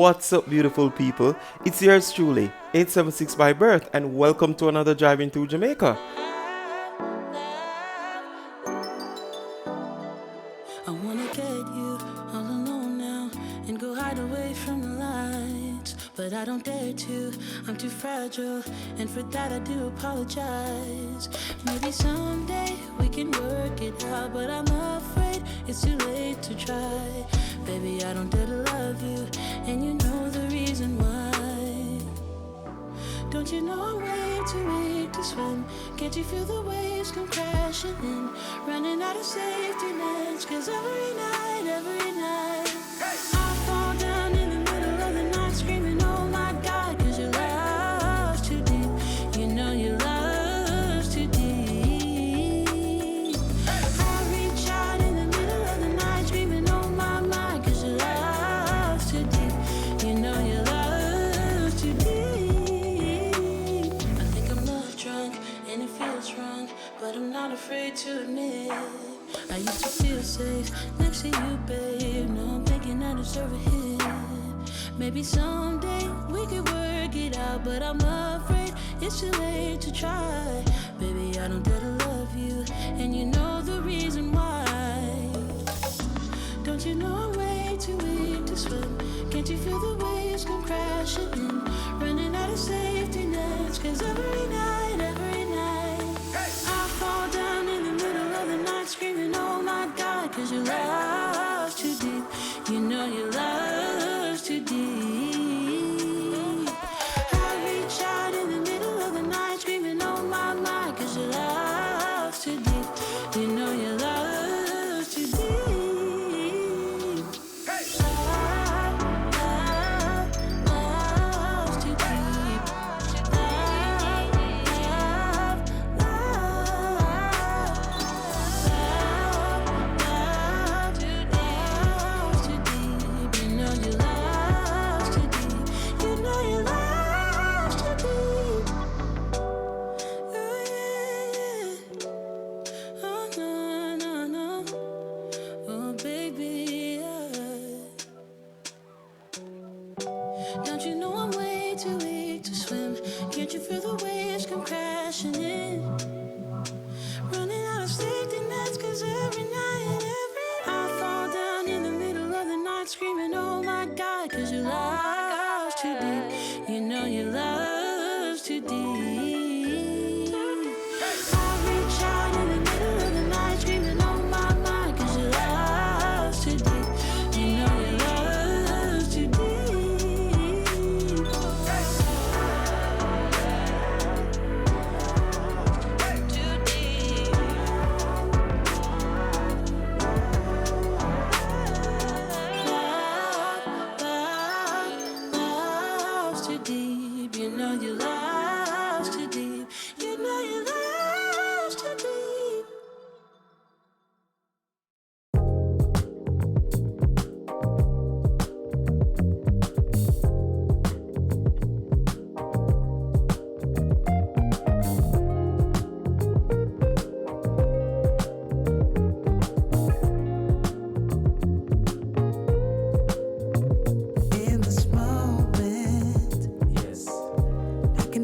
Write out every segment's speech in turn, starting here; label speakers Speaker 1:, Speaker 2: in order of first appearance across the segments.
Speaker 1: What's up, beautiful people? It's yours truly, 876 by birth, and welcome to another Driving Through Jamaica.
Speaker 2: I wanna get you all alone now and go hide away from the lights, but I don't dare to. I'm too fragile, and for that I do apologize. Maybe someday we can work it out, but I'm afraid it's too late to try. Baby, I don't dare to love you, and you know the reason why. Don't you know I'm way too weak to swim? Can't you feel the waves come crashing in? Running out of safety nets, 'cause every night I fall down in the middle of the night screaming, oh my God, 'cause your love's too deep. You know your love's too deep. I reach out in the middle of the night screaming, oh my, 'cause your love's too deep. You know your love's too deep. I think I'm love drunk and it feels wrong, but I'm not afraid to admit I used to feel safe next to you, babe. No, I'm thinking I deserve a hit. Maybe someday we could work it out, but I'm afraid it's too late to try. Baby, I don't dare to love you, and you know the reason why. Don't you know I'm way too weak to swim? Can't you feel the waves come crashing in? Running out of safety nets, 'cause every night I fall down in the middle of the night screaming, oh my God, 'cause your love's too deep. You know your love's too deep. I reach out in the middle of the night screaming, oh my, 'cause your love's too deep. You know your love's too deep. Love's too deep. Don't you know I'm way too weak to swim? Can't you feel the waves come crashing in? Running out of safety nets, 'cause every night I fall down in the middle of the night screaming, oh my God, 'cause your love's too deep. You know your love's too deep. I reach out in the middle of the night screaming, oh my, 'cause your love's too deep. You know your love's too deep. Love's too deep. You know your love's too deep. You know your love's too deep.
Speaker 3: In this moment, I can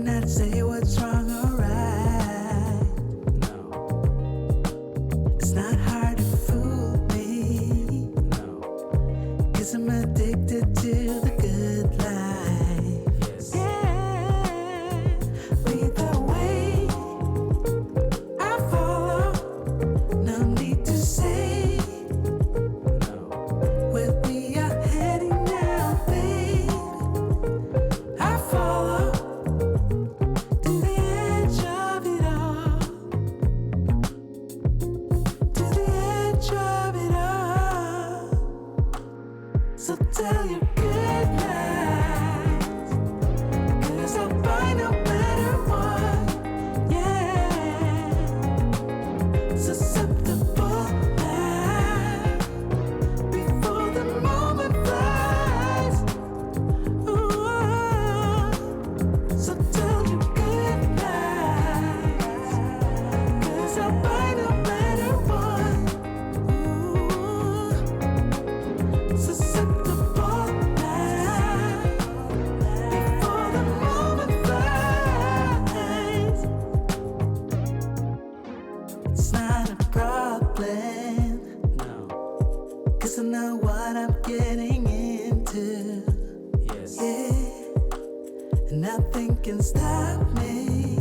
Speaker 2: and nothing can stop me.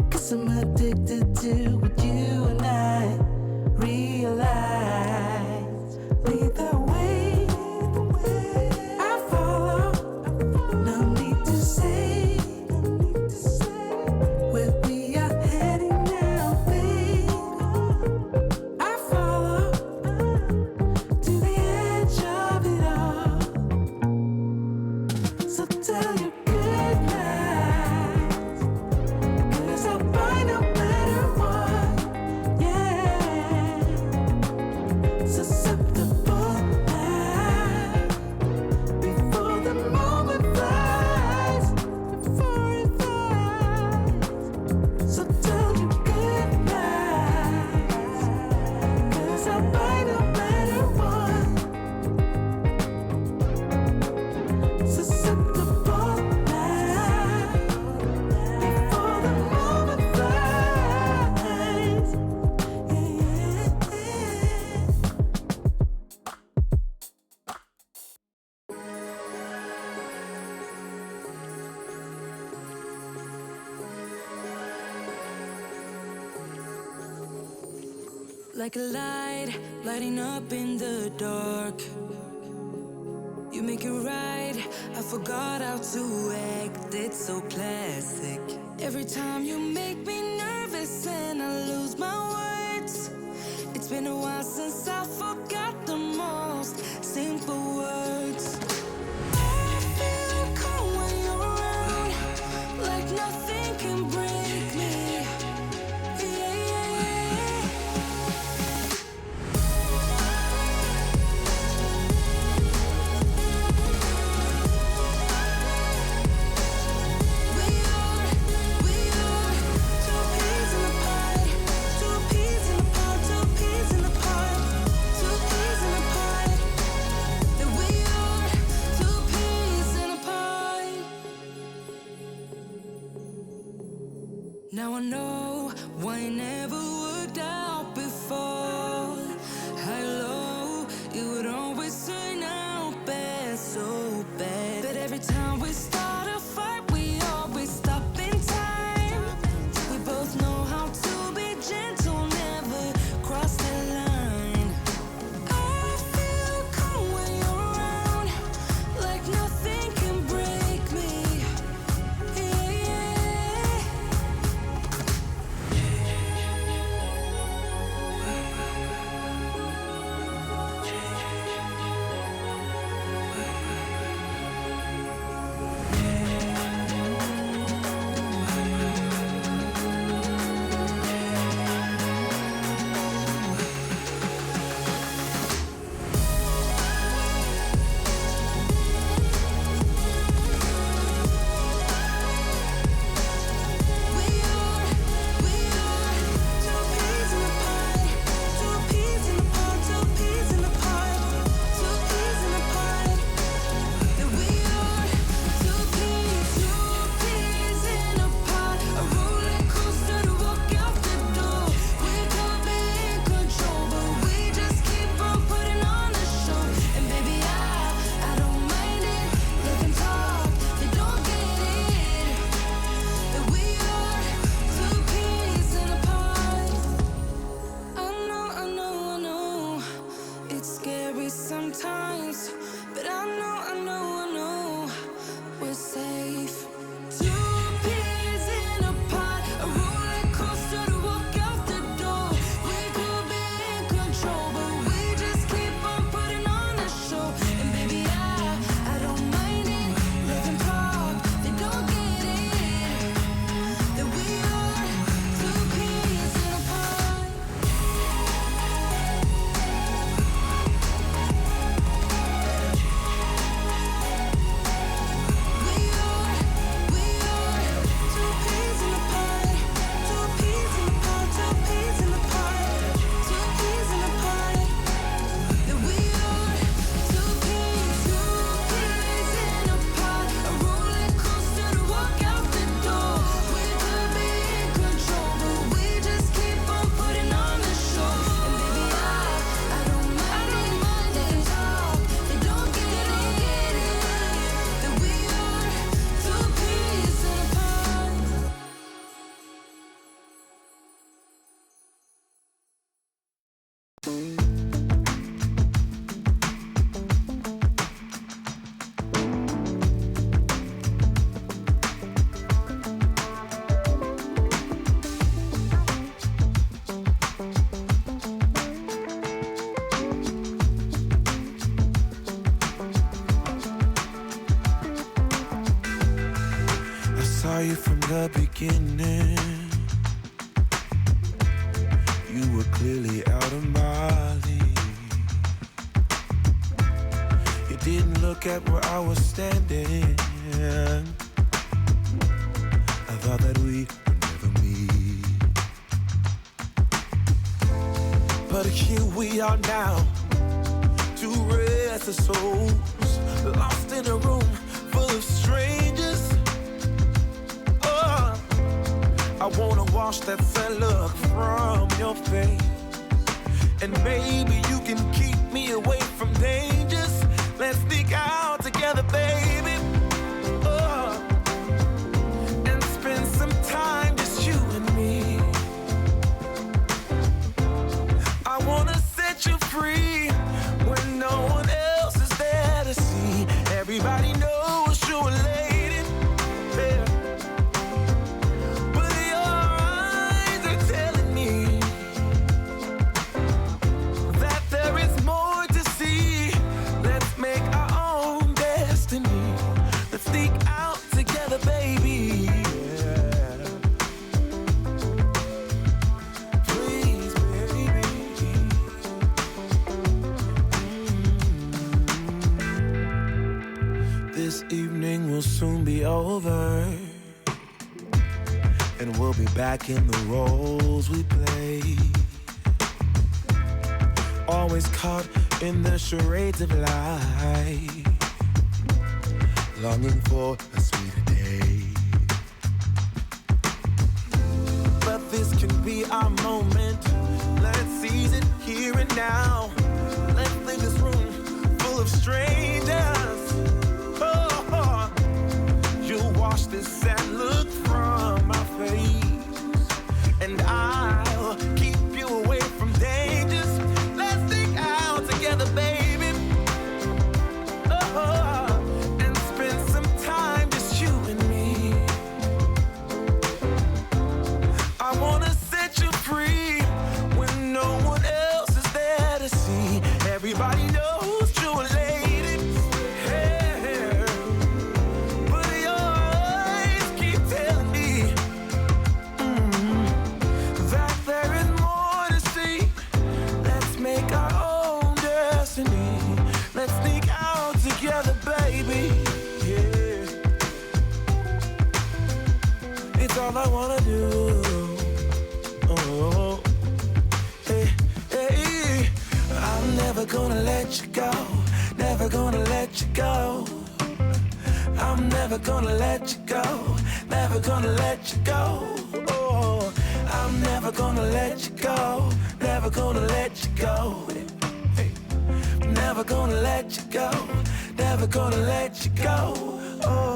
Speaker 2: Cause I'm addicted to what you and I realize. Lead the way, I follow. No need to say where we are heading now, babe. I follow to the edge of it all. So tell your good night, 'cause I'll buy no matter what. Yeah, susceptible now before the moment flies, before it flies. So tell your good night, 'cause I'll buy no matter what. Susceptible now before the moment flies. Like a light, lighting up in the dark. You make it right, I forgot how to act, it's so classic. Every time you make me nervous and I lose my words. It's been a while since I forgot the most simple words. I feel calm when you're around, like nothing can break me. Yeah, yeah, yeah. We are two peas in a pod, two peas in a pod, two peas in a pod, two peas in a pod. That we are two peas in a pod. Now I know why it never worked out before. High low, it would always turn out bad, so bad. But every time we start a fight, we always stop in time. We both know how to be gentle, never cross the line. I feel calm when you're around, like nothing can break me. Yeah, yeah.
Speaker 3: saw you from the beginning. You were clearly out of my league. You didn't look at where I was standing. I thought that we would never meet. But here we are now, two restless souls, lost in a room full of strangers. Oh, I wanna wash that sad look from your face, and maybe you can keep me away from dangers. Let's sneak out together, baby. Oh, and spend some time, just you and me. I wanna set you free when no one else is there to see. Everybody knows you're a lady, yeah. But your eyes are telling me that there is more to see. Let's make our own destiny. Let's sneak out together, baby. Yeah. Please, baby. This evening will soon be over, and we'll be back in the roles we played. Always caught in the charades of life, longing for a sweeter day. But this can be our moment. Let's seize it here and now. Let's leave this room full of strangers. Oh, you'll wash this sad look from my face, and I'll keep you away from dangers. Let's stick out together, baby. Oh, and spend some time, just you and me. I wanna set you free when no one else is there to see. Everybody knows you're a lady, yeah. But your eyes keep telling me that there is more to see. Let's make our own destiny. Let's sneak out together, baby. Yeah, it's all I wanna do. Oh, hey, hey. I'm never gonna let you go. Never gonna let you go. I'm never gonna let you go. Never gonna let you go. Oh, I'm never gonna let you go. Never gonna let you go. Hey. Never gonna let you go. Never gonna let you go. Oh.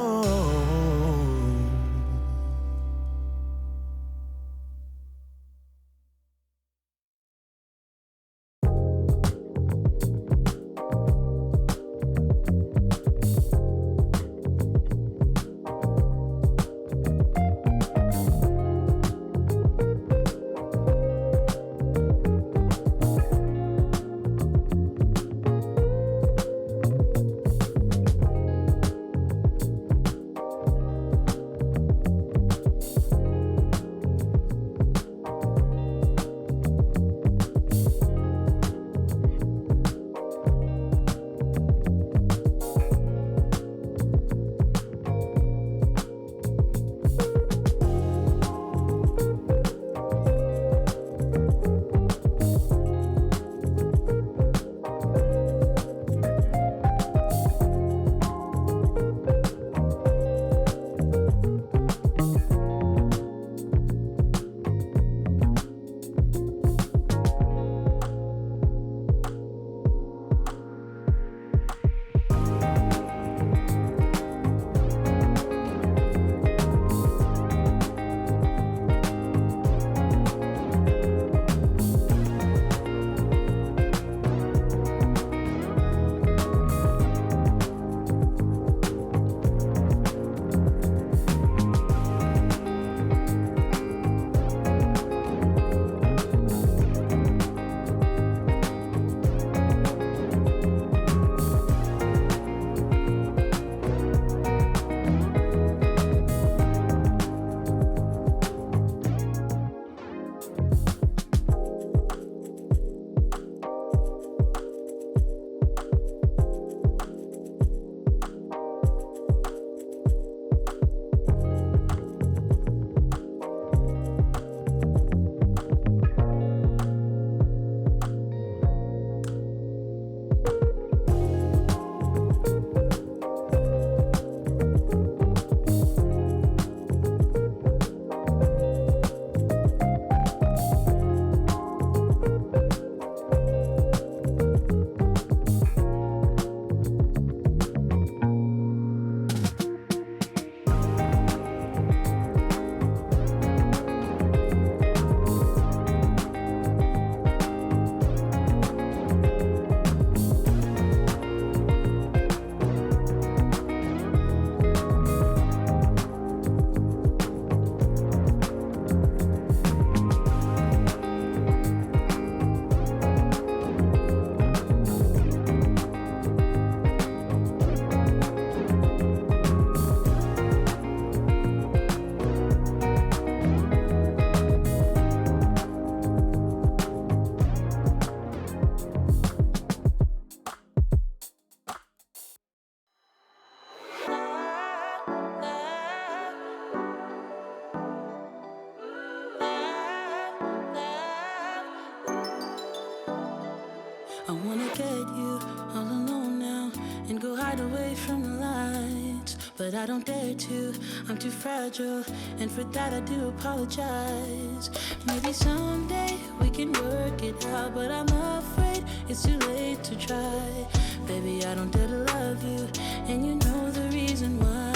Speaker 2: but I don't dare to. I'm too fragile, and for that I do apologize. Maybe someday we can work it out, but I'm afraid it's too late to try. Baby, I don't dare to love you, and you know the reason why.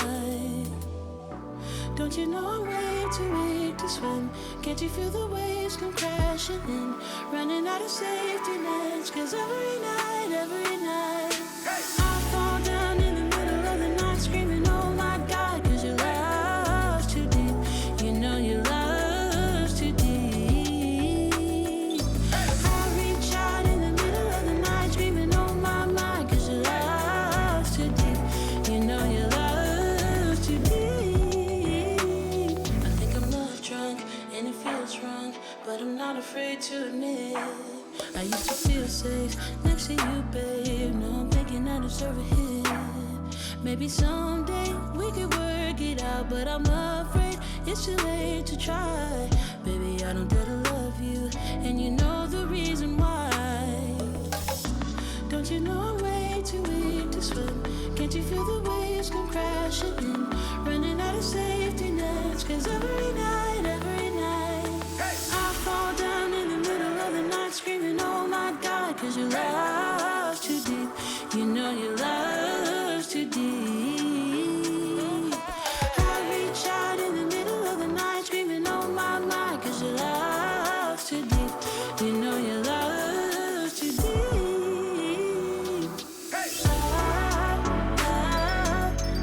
Speaker 2: Don't you know I'm way too weak to swim? Can't you feel the waves come crashing in? Running out of safety nets, 'cause every night I fall down in the middle of the night screaming, oh my God, 'cause your love's too deep. You know your love's too deep. I reach out in the middle of the night screaming, oh my, 'cause your love's too deep. You know your love's too deep. I think I'm love drunk and it feels wrong, but I'm not afraid to admit I used to feel safe next to you, babe. Now I'm thinking I deserve a hit. Maybe someday we could work it out, but I'm afraid it's too late to try. Baby, I don't dare to love you, and you know the reason why. Don't you know I'm way too weak to swim? Can't you feel the waves come crashing in? Running out of safety nets, 'cause every night I fall down in the middle of the night screaming, oh my God, 'cause your love's too deep. You know your love's too deep. I reach out in the middle of the night screaming, oh my, 'cause your love's too deep. You know your love's too deep.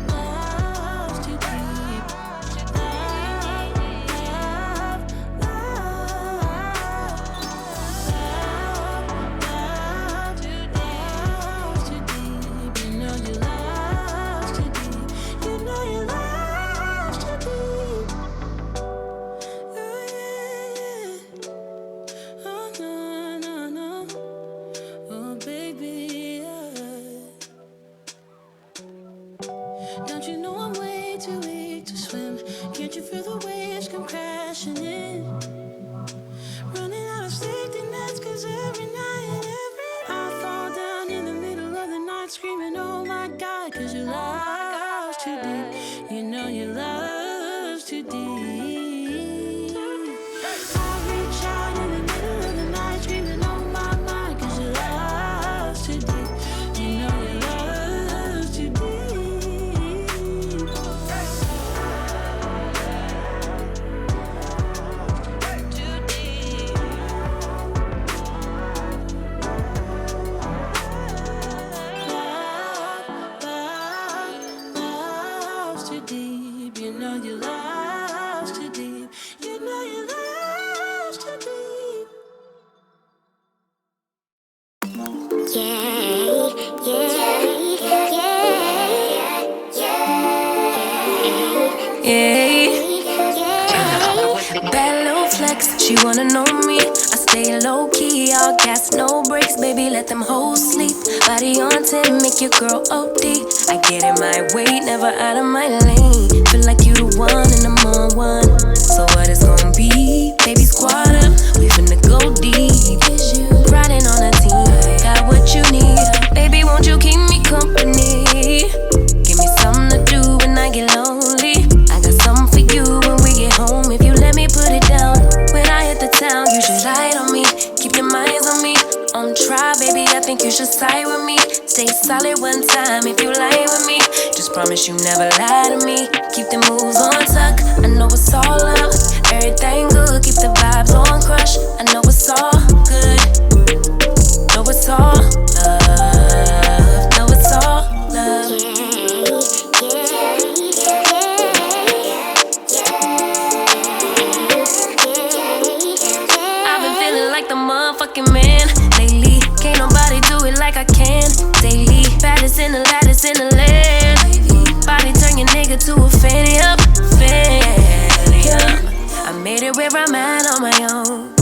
Speaker 2: Love's too deep. Don't you know I'm way too weak to swim? Can't you feel the waves come crashing in? Running out of safety nets, 'cause every night I fall down in the middle of the night screaming, oh my God, 'cause your love's too deep. You know your love's too deep. I reach out in the middle of the night screaming, oh my, 'cause your love's too deep. You know your love's too deep. Love's too deep. You know your love's too deep. You know your love's too deep.
Speaker 4: Bad little flex, she wanna know me. I stay low key, all gas, no brakes. Baby, let them hoes sleep. Body on 10, make your girl OD. I get in my way, never out of my lane. Feel like you the one and I'm on one. So what it's gonna be? Baby, squad up, we finna go deep. Riding on a team, got what you need. Baby, won't you keep me company? Give me something to do when I get lonely. I got something for you when we get home. If you let me put it down, when I hit the town, you should ride on me. Keep your minds on me. On try, baby, I think you should side with me. Stay solid one time if you lie with me. Just promise you never lie to me. Keep the moves on tuck, I know it's all love. Everything good, keep the vibes on crush. I know it's all good, know it's all love, know it's all love. I've been feeling like the motherfucking man lately. Can't nobody do it like I can daily. Baddest in the lattice in the land. Body turn your nigga to a fanny up, fanny up. I made it where I'm at on my own.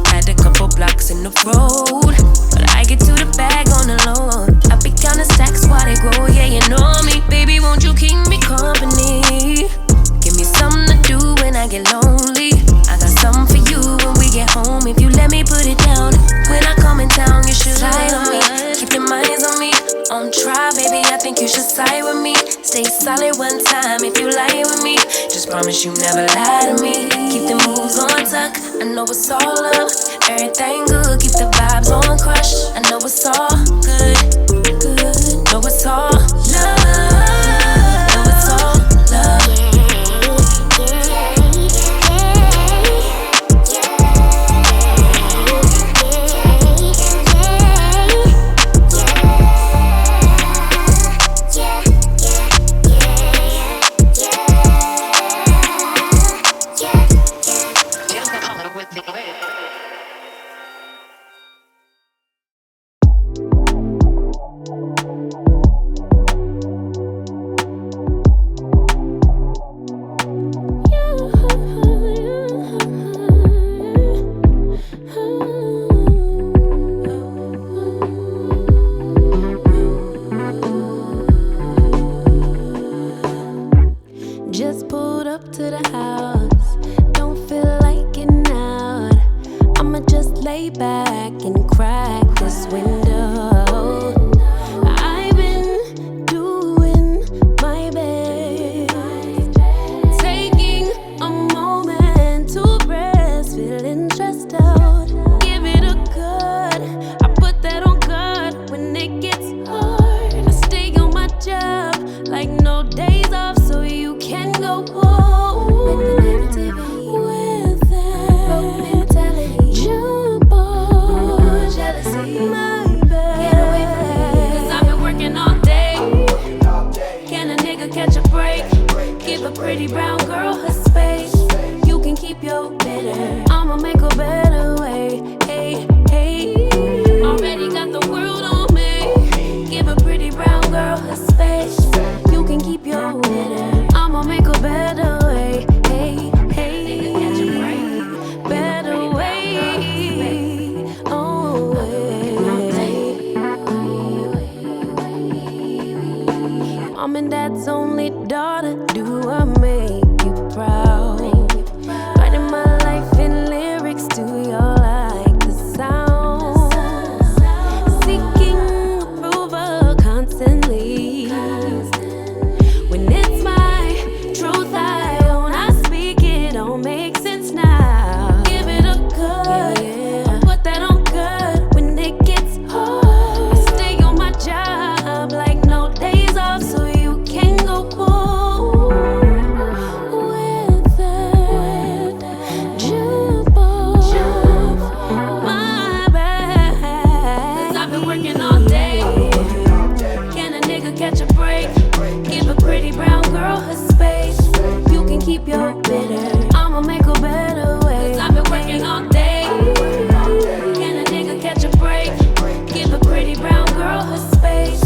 Speaker 4: Had a couple blocks in the road, but I get to the bag on the low. I be counting stacks while they grow, yeah, you know me. Baby, won't you keep me company? Give me something to do when I get lonely. I got something for you when we get home. If you let me put it down, when I come in town, you should slide on me. Keep your minds on me. On try, baby, promise you never lie to me. Keep the moves on tuck, I know it's all love. Everything good, keep the vibes on crush. I know it's all good, good. Know it's all love. Know it's all love. Just pulled up to the house, don't feel like getting out. I'ma just lay back and crack this window. I've been doing my best, taking a moment to rest, feeling stressed out. Give it a good, I put that on God when it gets hard. I stay on my job like no days off, so you can go home with the negativity, with that broke mentality. Jump on jealousy, my bad. Get away from me, 'cause I've been working all day. Can a nigga catch a break? Give a pretty brown girl her space. You can keep your bitter, I'ma make a better way. Hey, hey, already got the world on me. Give a pretty brown girl her space. You can keep your bitter, I'ma make a better way. Hey, hey, better way. Oh, Mom and Dad's only daughter, do I make you proud? Writing my life in lyrics, do you like the sound? Seeking approval constantly. When it's my truth I own, I speak it, don't make sense now. Give it a good, yeah. Put that on good when it gets hard. I stay on my job like no days off, so you can go home with that. Jump off my back, 'cause I've been working all day. Can a nigga catch a break? Give a pretty brown girl her space. You can keep your bitter, I'ma make a better way. 'Cause I've been working all day. Can a nigga catch a break? Give a pretty brown girl her space.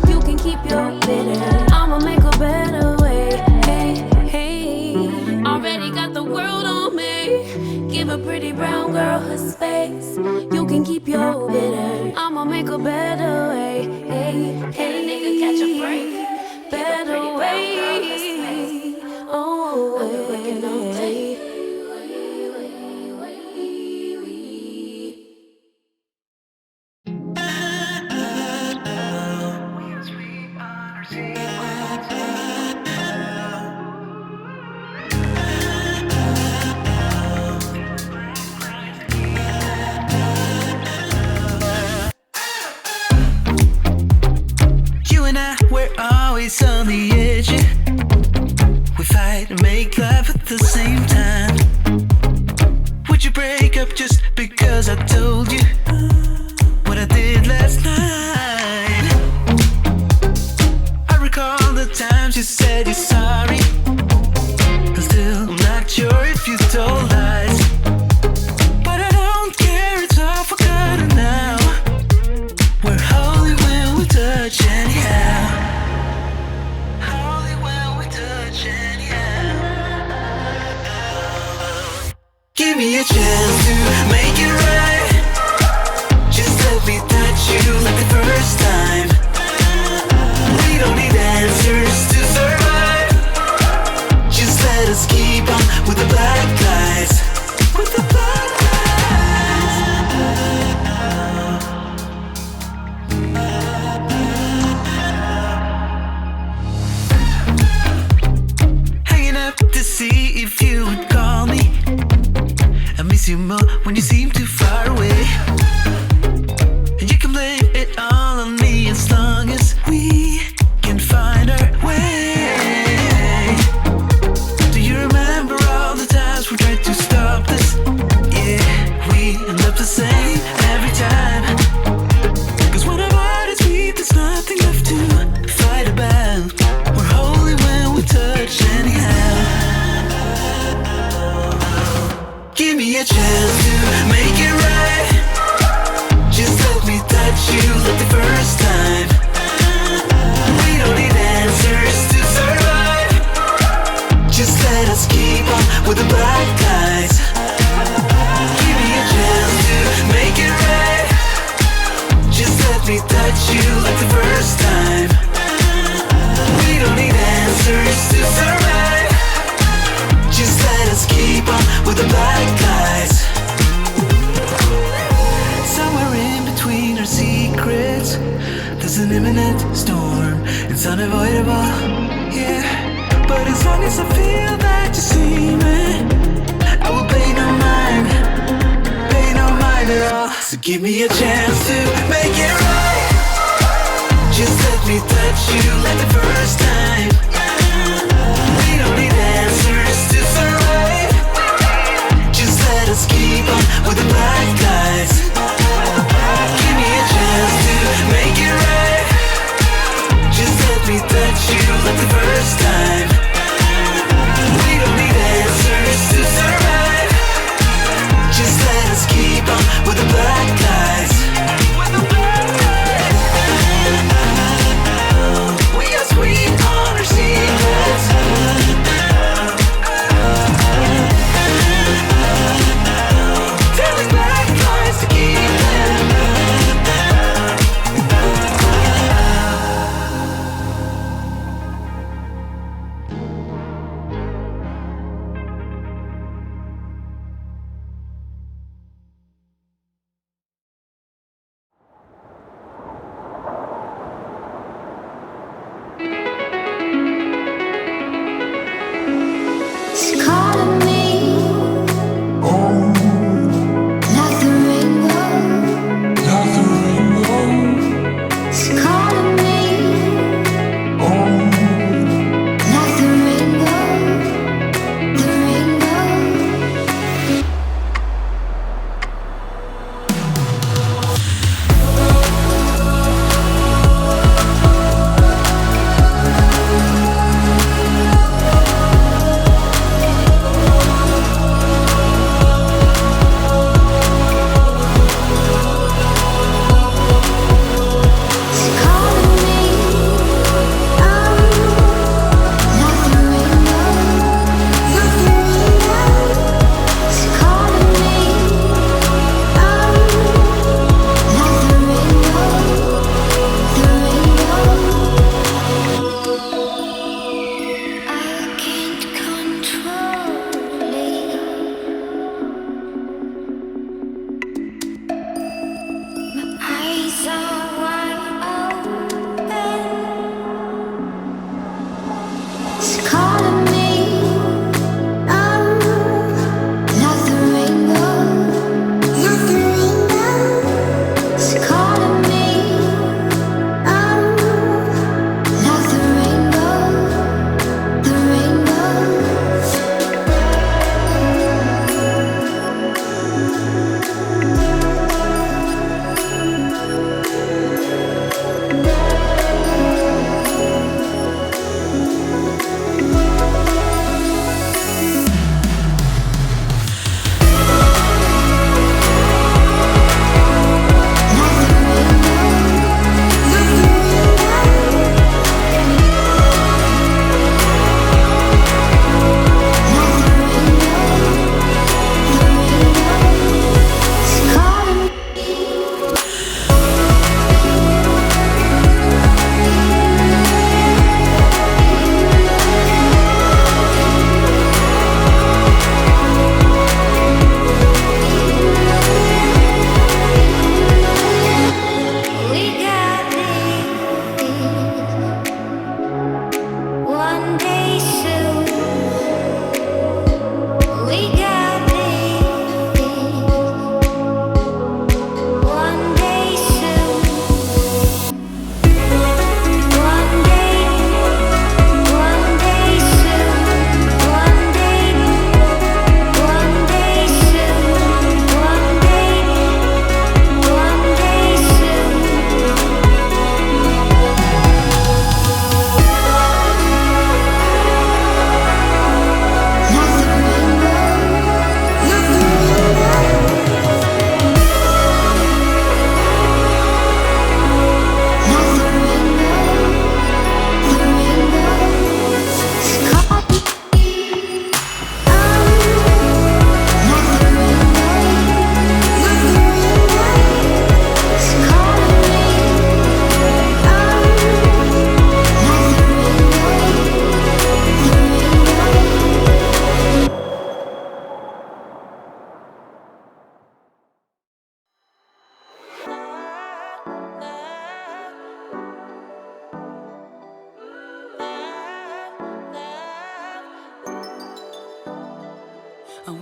Speaker 4: You can keep your bitter, I'ma make a better way. Hey, hey, already got the world on me. Give a pretty brown girl her space. You can keep your bitter, I'ma make a better way. Hey, hey, nigga catch a break. Better way. Oh, hey.
Speaker 3: You and I, we're always on the edge. We fight and make love at the same time. Would you break up just because I told you what I did last night? I recall the times you said you're sorry. I'm still not sure if you told lies, but I don't care, it's all forgotten now. We're holy when we touch anyhow. Holy when we touch anyhow. Give me a chance to make it right. Just let me touch you like the first time. We don't need answers to survive. Just let us keep on with the black lights. With the black lights. Hanging up this see if you would call me. I miss you more when you seem too far away. And you can blame it all on me as long as we can find our way. Do you remember all the times we tried to stop this? Yeah, we end up the same every time. Cause when our bodies beat, there's nothing left to fight about. We're holy when we touch anyhow. Give me a chance to make it right. Just let me touch you like the first time. We don't need answers to survive. Just let us keep on with the black guys. Give me a chance to make it right. Just let me touch you like the first time. We don't need answers to survive. Just let us keep on with the black guys. Somewhere in between our secrets, there's an imminent storm. It's unavoidable, yeah. But as long as I feel that you see me, I will pay no mind at all. So give me a chance to make it right. Just let me touch you like the first time. We don't need answers to survive. Just let us keep on with the black guys. Give me a chance to make it right. Just let me touch you like the first time. We don't need answers to survive. Just let us keep on with the black guys. We are sweet on our seas.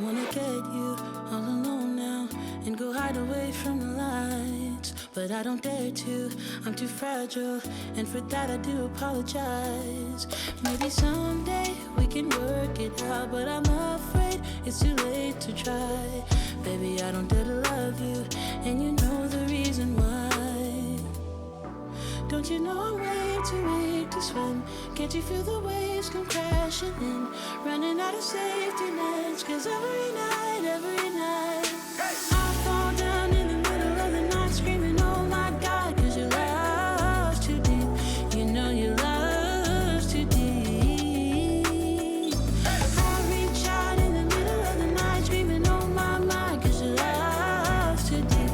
Speaker 2: wanna get you all alone now and go hide away from the lights, but I don't dare to. I'm too fragile, and for that I do apologize. Maybe someday we can work it out, but I'm afraid it's too late to try. Baby, I don't dare to love you, and you know the reason why. Don't you know I'm way too weak to swim? Can't you feel the waves come crashing in? Running out of safety nets, 'cause every night I fall down in the middle of the night screaming, oh my God, 'cause your love's too deep. You know your love's too deep. I reach out in the middle of the night screaming, oh my, 'cause your love's too deep.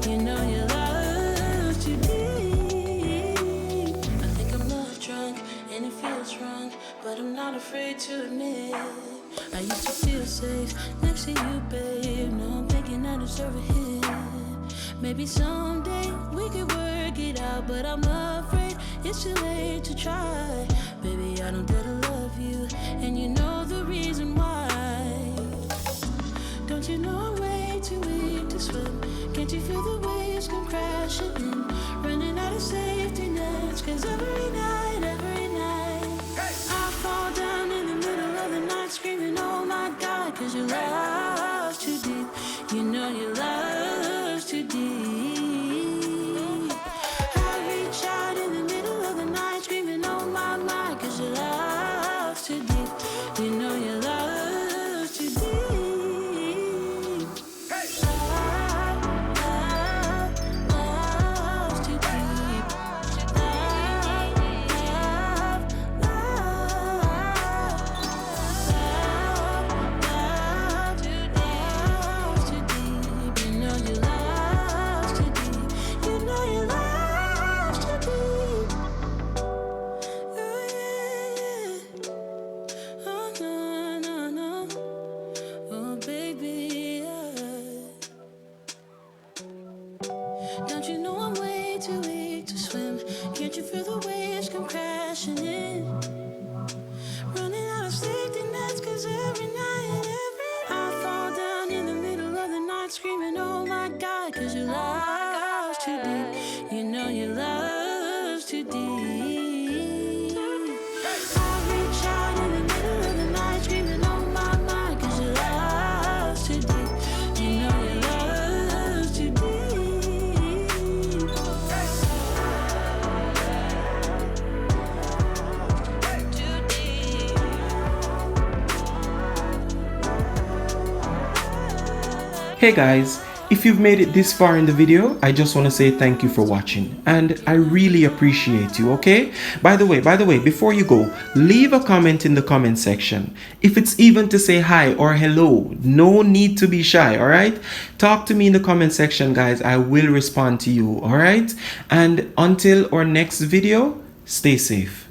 Speaker 2: You know your love's too deep. I think I'm love drunk and it feels wrong, but I'm not afraid to admit I used to feel safe next to you, babe. No, I'm thinking I deserve a hit. Maybe someday we could work it out, but I'm afraid it's too late to try. Baby, I don't dare to love you, and you know the reason why. Don't you know I'm way too weak to swim? Can't you feel the waves come crashing in? Running out of safety nets, 'cause every night I fall down in the middle of the night screaming, oh my God, 'cause your love's too deep. You know your love's too deep. I reach out in the middle of the night screaming, oh my, 'cause your love's too deep. You know your love's too deep. Love's too deep. Don't you know I'm way too weak to swim? Can't you feel the waves come crashing in? Running out of safety nets, 'cause every night I fall down in the middle of the night screaming, oh my God, 'cause your love's too deep. You know your love's too deep. I reach out in the middle of the night screaming, oh my, 'cause your love's too deep. You know your love's too deep.
Speaker 1: Hey guys, if you've made it this far in the video, I just want to say thank you for watching, and I really appreciate you, okay? By the way, before you go, leave a comment in the comment section. If it's even to say hi or hello, no need to be shy, all right? Talk to me in the comment section, guys. I will respond to you, all right? And until our next video, stay safe.